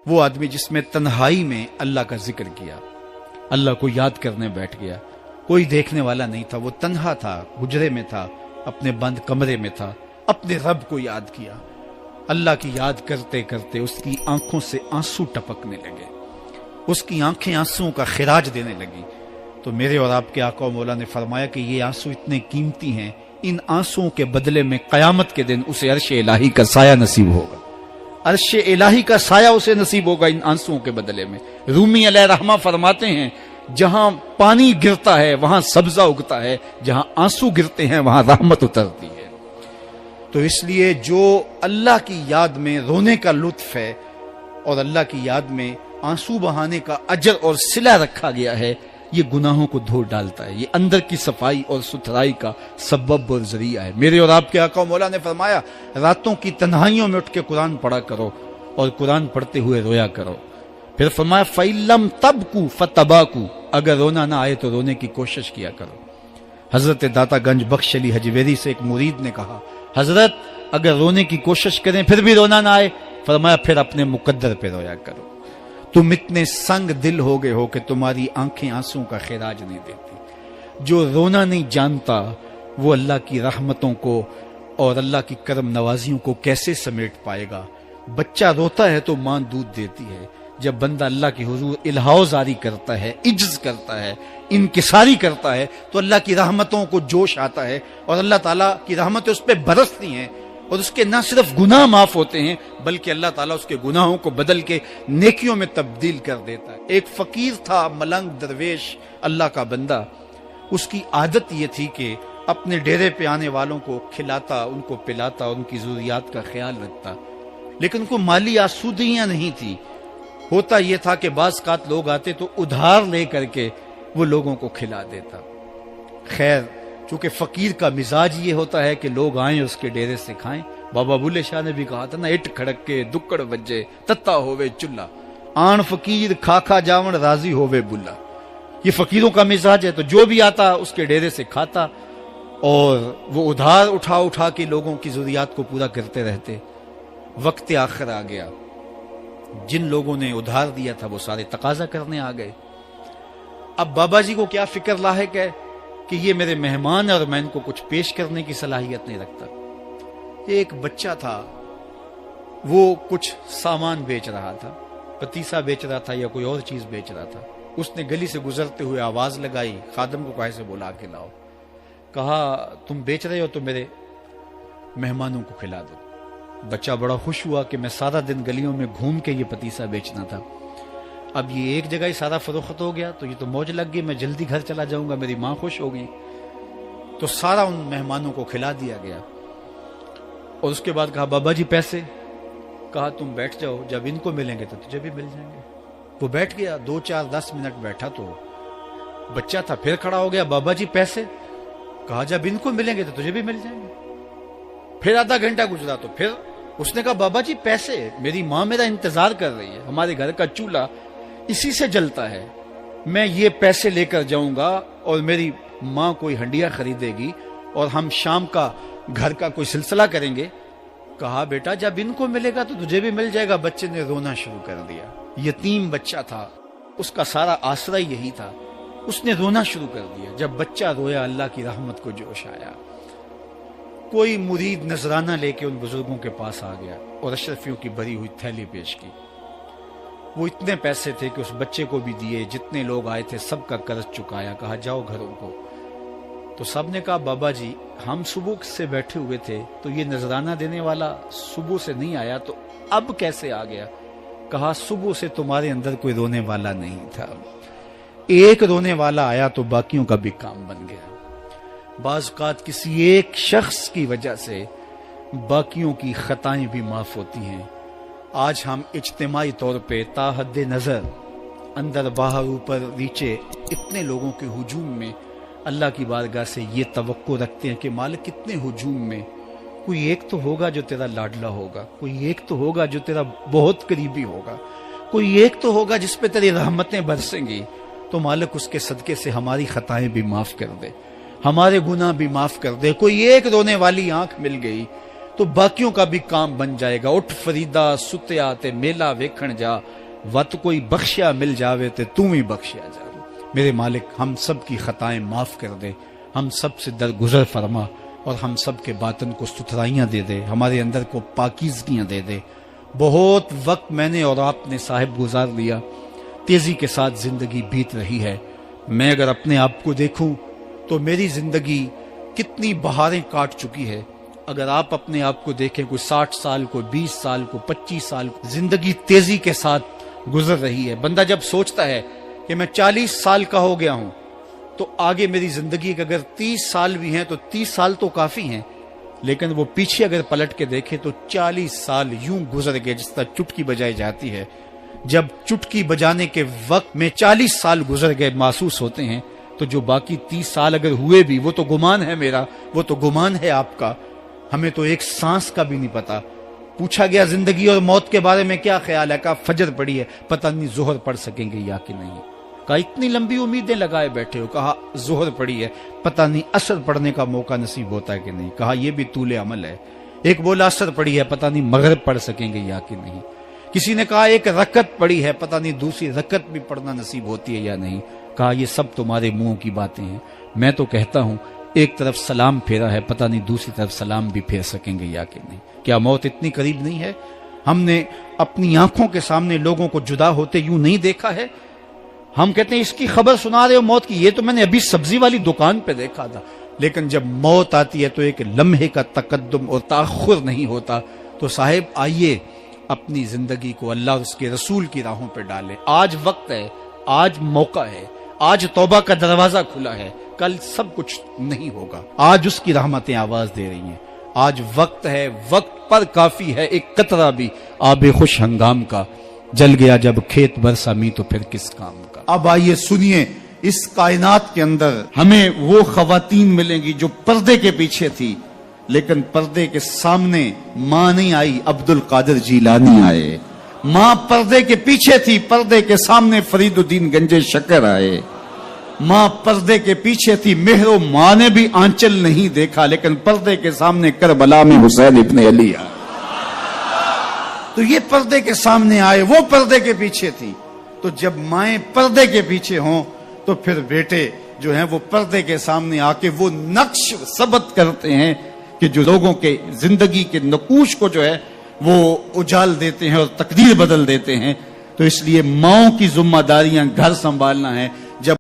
وہ آدمی جس میں تنہائی میں اللہ کا ذکر کیا، اللہ کو یاد کرنے بیٹھ گیا، کوئی دیکھنے والا نہیں تھا، وہ تنہا تھا، حجرے میں تھا، اپنے بند کمرے میں تھا، اپنے رب کو یاد کیا۔ اللہ کی یاد کرتے کرتے اس کی آنکھوں سے آنسو ٹپکنے لگے، اس کی آنکھیں آنسوؤں کا خراج دینے لگی۔ تو میرے اور آپ کے آقا و مولا نے فرمایا کہ یہ آنسو اتنے قیمتی ہیں، ان آنسوؤں کے بدلے میں قیامت کے دن اسے عرش الہی کا سایہ نصیب ہوگا، عرش الہی کا سایہ اسے نصیب ہوگا ان آنسوؤں کے بدلے میں۔ رومی علیہ رحمہ فرماتے ہیں جہاں پانی گرتا ہے وہاں سبزہ اگتا ہے، جہاں آنسو گرتے ہیں وہاں رحمت اترتی ہے۔ تو اس لیے جو اللہ کی یاد میں رونے کا لطف ہے اور اللہ کی یاد میں آنسو بہانے کا اجر اور صلہ رکھا گیا ہے، یہ گناہوں کو دھو ڈالتا ہے، یہ اندر کی صفائی اور ستھرائی کا سبب اور ذریعہ ہے۔ میرے اور آپ کے آقا و مولا نے فرمایا راتوں کی تنہائیوں میں اٹھ کے قرآن پڑھا کرو اور قرآن پڑھتے ہوئے رویا کرو۔ پھر فرمایا فَإِلَّمْ تَبْكُوا فَتَبَاكُوا، اگر رونا نہ آئے تو رونے کی کوشش کیا کرو۔ حضرت داتا گنج بخش علی حجویری سے ایک مرید نے کہا حضرت اگر رونے کی کوشش کریں پھر بھی رونا نہ آئے، فرمایا پھر اپنے مقدر پہ رویا کرو۔ تم اتنے سنگ دل ہو گئے ہو کہ تمہاری آنکھیں آنسوں کا خراج نہیں دیتی۔ جو رونا نہیں جانتا وہ اللہ کی رحمتوں کو اور اللہ کی کرم نوازیوں کو کیسے سمیٹ پائے گا؟ بچہ روتا ہے تو ماں دودھ دیتی ہے، جب بندہ اللہ کے حضور الہو زاری کرتا ہے، عجز کرتا ہے، انکساری کرتا ہے تو اللہ کی رحمتوں کو جوش آتا ہے اور اللہ تعالیٰ کی رحمتیں اس پہ برستی ہیں اور اس کے نہ صرف گناہ معاف ہوتے ہیں بلکہ اللہ تعالیٰ اس کے گناہوں کو بدل کے نیکیوں میں تبدیل کر دیتا ہے۔ ایک فقیر تھا، ملنگ درویش، اللہ کا بندہ، اس کی عادت یہ تھی کہ اپنے ڈیرے پہ آنے والوں کو کھلاتا، ان کو پلاتا، ان کی ضروریات کا خیال رکھتا، لیکن ان کو مالی آسودگیاں نہیں تھی۔ ہوتا یہ تھا کہ بعض اوقات لوگ آتے تو ادھار لے کر کے وہ لوگوں کو کھلا دیتا۔ خیر چونکہ فقیر کا مزاج یہ ہوتا ہے کہ لوگ آئیں اس کے ڈیرے سے کھائیں، بابا بلے شاہ نے بھی کہا تھا نا اٹ کھڑک کے دکڑ بجے تتا ہووے چلا، آن فقیر کھا کھا جاون راضی ہووے بلا۔ یہ فقیروں کا مزاج ہے، تو جو بھی آتا اس کے ڈیرے سے کھاتا اور وہ ادھار اٹھا اٹھا کے لوگوں کی ضروریات کو پورا کرتے رہتے۔ وقت آخر آ گیا، جن لوگوں نے ادھار دیا تھا وہ سارے تقاضا کرنے آ گئے۔ اب بابا جی کو کیا فکر لاحق ہے کہ یہ میرے مہمان اور میں ان کو کچھ پیش کرنے کی صلاحیت نہیں رکھتا۔ ایک بچہ تھا، وہ کچھ سامان بیچ رہا تھا، پتیسا بیچ رہا تھا یا کوئی اور چیز بیچ رہا تھا۔ اس نے گلی سے گزرتے ہوئے آواز لگائی، خادم کو کہا سے بلا کے لاؤ، کہا تم بیچ رہے ہو تو میرے مہمانوں کو کھلا دو۔ بچہ بڑا خوش ہوا کہ میں سارا دن گلیوں میں گھوم کے یہ پتیسا بیچنا تھا، اب یہ ایک جگہ ہی سارا فروخت ہو گیا تو یہ تو موج لگ گئی، میں جلدی گھر چلا جاؤں گا، میری ماں خوش ہوگی۔ تو سارا ان مہمانوں کو کھلا دیا گیا اور اس کے بعد کہا بابا جی پیسے؟ کہا تم بیٹھ جاؤ، جب ان کو ملیں گے تو تجھے بھی مل جائیں گے۔ وہ بیٹھ گیا، 2 4 10 منٹ بیٹھا تو بچہ تھا، پھر کھڑا ہو گیا، بابا جی پیسے؟ کہا جب ان کو ملیں گے تو تجھے بھی مل جائیں گے۔ پھر آدھا گھنٹہ گزرا تو پھر اس نے کہا بابا جی پیسے؟ میری ماں میرا انتظار کر رہی ہے، ہمارے گھر کا چولہا اسی سے جلتا ہے، میں یہ پیسے لے کر جاؤں گا اور میری ماں کوئی ہنڈیا خریدے گی اور ہم شام کا گھر کا کوئی سلسلہ کریں گے۔ کہا بیٹا جب ان کو ملے گا تو تجھے بھی مل جائے گا۔ بچے نے رونا شروع کر دیا، یتیم بچہ تھا، اس کا سارا آسرا یہی تھا، اس نے رونا شروع کر دیا۔ جب بچہ رویا اللہ کی رحمت کو جوش آیا، کوئی مرید نذرانہ لے کے ان بزرگوں کے پاس آ گیا اور اشرفیوں کی بھری ہوئی تھیلی پیش کی۔ وہ اتنے پیسے تھے کہ اس بچے کو بھی دیے، جتنے لوگ آئے تھے سب کا قرض چکایا، کہا جاؤ گھروں کو۔ تو سب نے کہا بابا جی ہم صبح سے بیٹھے ہوئے تھے تو یہ نذرانہ دینے والا صبح سے نہیں آیا تو اب کیسے آ گیا؟ کہا صبح سے تمہارے اندر کوئی رونے والا نہیں تھا، ایک رونے والا آیا تو باقیوں کا بھی کام بن گیا۔ بعض اوقات کسی ایک شخص کی وجہ سے باقیوں کی خطائیں بھی معاف ہوتی ہیں۔ آج ہم اجتماعی طور پہ تا حد نظر اندر باہر اوپر نیچے اتنے لوگوں کے ہجوم میں اللہ کی بارگاہ سے یہ توقع رکھتے ہیں کہ مالک کتنے ہجوم میں کوئی ایک تو ہوگا جو تیرا لاڈلا ہوگا، کوئی ایک تو ہوگا جو تیرا بہت قریبی ہوگا، کوئی ایک تو ہوگا جس پہ تیری رحمتیں برسیں گی۔ تو مالک اس کے صدقے سے ہماری خطائیں بھی معاف کر دے، ہمارے گناہ بھی معاف کر دے۔ کوئی ایک رونے والی آنکھ مل گئی تو باقیوں کا بھی کام بن جائے گا۔ اٹھ فریدا ستیا تے میلا ویکھن جا، وت کوئی بخشیا مل جاوے تے توں ہی بخشیا جا۔ میرے مالک ہم سب کی خطائیں معاف کر دے، ہم سب سے درگزر فرما، اور ہم سب کے باطن کو ستھرائیاں دے دے، ہمارے اندر کو پاکیزگیاں دے دے۔ بہت وقت میں نے اور آپ نے صاحب گزار لیا، تیزی کے ساتھ زندگی بیت رہی ہے۔ میں اگر اپنے آپ کو دیکھوں تو میری زندگی کتنی بہاریں کاٹ چکی ہے۔ اگر آپ اپنے آپ کو دیکھیں، کوئی 60 سال، کوئی 20 سال، کوئی 25 سال، زندگی تیزی کے ساتھ گزر رہی ہے۔ بندہ جب سوچتا ہے کہ میں 40 سال کا ہو گیا ہوں تو آگے میری زندگی کے اگر 30 سال بھی ہیں تو 30 سال تو کافی ہیں، لیکن وہ پیچھے اگر پلٹ کے دیکھے تو 40 سال یوں گزر گئے جس طرح چٹکی بجائی جاتی ہے۔ جب چٹکی بجانے کے وقت میں 40 سال گزر گئے محسوس ہوتے ہیں، تو جو باقی 30 سال اگر ہوئے بھی، وہ تو گمان ہے میرا، وہ تو گمان ہے آپ کا، ہمیں تو ایک سانس کا بھی نہیں پتا۔ پوچھا گیا زندگی اور موت کے بارے میں کیا خیال ہے؟ کہا فجر پڑی ہے، پتہ نہیں ظہر پڑھ سکیں گے یا کہ نہیں۔ کہا اتنی لمبی امیدیں لگائے بیٹھے ہو، کہا ظہر پڑی ہے، پتہ نہیں عصر پڑھنے کا موقع نصیب ہوتا ہے کہ نہیں۔ کہا یہ بھی طول عمل ہے۔ ایک بولا عصر پڑی ہے، پتہ نہیں مغرب پڑھ سکیں گے یا کہ نہیں۔ کسی نے کہا ایک رکعت پڑی ہے، پتہ نہیں دوسری رکعت بھی پڑھنا نصیب ہوتی ہے یا نہیں۔ کہا یہ سب تمہارے منہوں کی باتیں ہیں، میں تو کہتا ہوں ایک طرف سلام پھیرا ہے، پتہ نہیں دوسری طرف سلام بھی پھیر سکیں گے یا کہ نہیں۔ کیا موت اتنی قریب نہیں ہے؟ ہم نے اپنی آنکھوں کے سامنے لوگوں کو جدا ہوتے یوں نہیں دیکھا ہے؟ ہم کہتے ہیں اس کی خبر سنا رہے ہو موت کی، یہ تو میں نے ابھی سبزی والی دکان پہ دیکھا تھا۔ لیکن جب موت آتی ہے تو ایک لمحے کا تقدم اور تاخر نہیں ہوتا۔ تو صاحب آئیے اپنی زندگی کو اللہ اور اس کے رسول کی راہوں پہ ڈالیں۔ آج وقت ہے، آج موقع ہے، آج توبہ کا دروازہ کھلا ہے، کل سب کچھ نہیں ہوگا۔ آج اس کی رحمتیں آواز دے رہی ہیں۔ آج وقت ہے، وقت پر کافی ہے ایک قطرہ بھی آب خوش ہنگام کا، جل گیا جب کھیت برسا می تو پھر کس کام کا۔ اب آئیے سنیے، اس کائنات کے اندر ہمیں وہ خواتین ملیں گی جو پردے کے پیچھے تھی، لیکن پردے کے سامنے ماں نہیں آئی، عبد القادر جیلانی آئے۔ ماں پردے کے پیچھے تھی، پردے کے سامنے فرید الدین گنج شکر آئے۔ ماں پردے کے پیچھے تھی، مہر و ماں نے بھی آنچل نہیں دیکھا، لیکن پردے کے سامنے کربلا میں حسین ابن علی آئے۔ تو یہ پردے کے سامنے آئے، وہ پردے کے پیچھے تھی۔ تو جب مائیں پردے کے پیچھے ہوں تو پھر بیٹے جو ہیں وہ پردے کے سامنے آ کے وہ نقش ثبت کرتے ہیں کہ جو لوگوں کے زندگی کے نقوش کو جو ہے وہ اجال دیتے ہیں اور تقدیر بدل دیتے ہیں۔ تو اس لیے ماؤں کی ذمہ داریاں گھر سنبھالنا ہے۔ جب